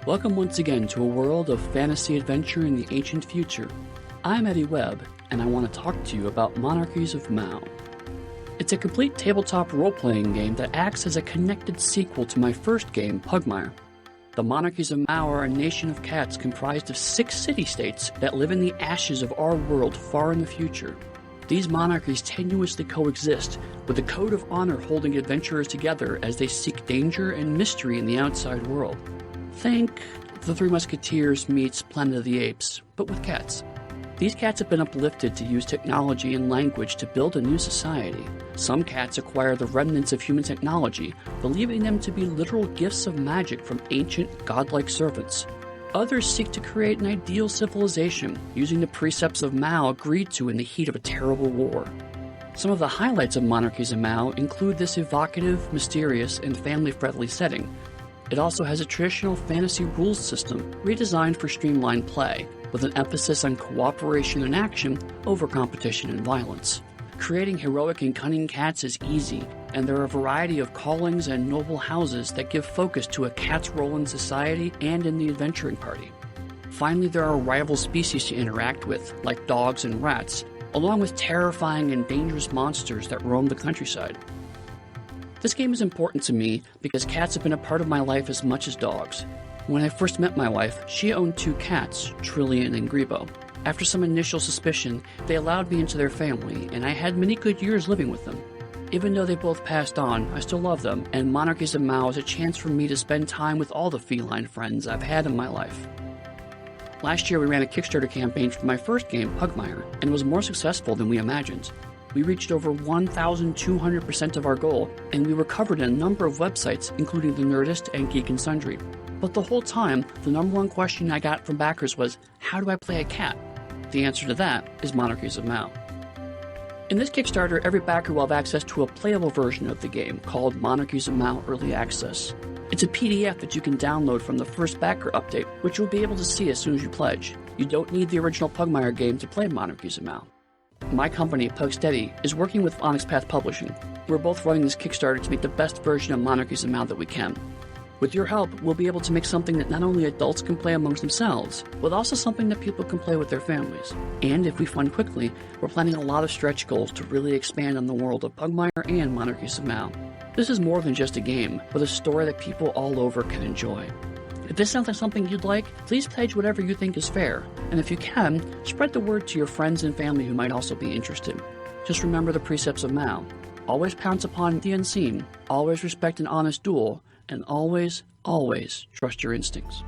Welcome once again to a world of fantasy adventure in the ancient future. I'm Eddy Webb, and I want to talk to you about Monarchies of Mau. It's a complete tabletop role-playing game that acts as a connected sequel to my first game, Pugmire. The Monarchies of Mau are a nation of cats comprised of 6 city-states that live in the ashes of our world far in the future. These monarchies tenuously coexist, with a code of honor holding adventurers together as they seek danger and mystery in the outside world. Think The Three Musketeers meets Planet of the Apes, but with cats. These cats have been uplifted to use technology and language to build a new society. Some cats acquire the remnants of human technology, believing them to be literal gifts of magic from ancient, godlike servants. Others seek to create an ideal civilization, using the Precepts of Mau agreed to in the heat of a terrible war. Some of the highlights of Monarchies of Mau include this evocative, mysterious, and family-friendly setting. It also has a traditional fantasy rules system redesigned for streamlined play, with an emphasis on cooperation and action over competition and violence. Creating heroic and cunning cats is easy, and there are a variety of callings and noble houses that give focus to a cat's role in society and in the adventuring party. Finally, there are rival species to interact with, like dogs and rats, along with terrifying and dangerous monsters that roam the countryside. This game is important to me because cats have been a part of my life as much as dogs. When I first met my wife, she owned 2 cats, Trillian and Grebo. After some initial suspicion, they allowed me into their family, and I had many good years living with them. Even though they both passed on, I still love them, and Monarchies of Mau is a chance for me to spend time with all the feline friends I've had in my life. Last year we ran a Kickstarter campaign for my first game, Pugmire, and it was more successful than we imagined. We reached over 1,200% of our goal, and we were covered in a number of websites, including The Nerdist and Geek and Sundry. But the whole time, the number one question I got from backers was, how do I play a cat? The answer to that is Monarchies of Mau. In this Kickstarter, every backer will have access to a playable version of the game called Monarchies of Mau Early Access. It's a PDF that you can download from the first backer update, which you'll be able to see as soon as you pledge. You don't need the original Pugmire game to play Monarchies of Mau. My company, Pugsteady, is working with Onyx Path Publishing. We're both running this Kickstarter to make the best version of Monarchies of Mau that we can. With your help, we'll be able to make something that not only adults can play amongst themselves, but also something that people can play with their families. And if we fund quickly, we're planning a lot of stretch goals to really expand on the world of Pugmire and Monarchies of Mau. This is more than just a game, but a story that people all over can enjoy. If this sounds like something you'd like, please pledge whatever you think is fair. And if you can, spread the word to your friends and family who might also be interested. Just remember the Precepts of Mau. Always pounce upon the unseen, always respect an honest duel, and always, always trust your instincts.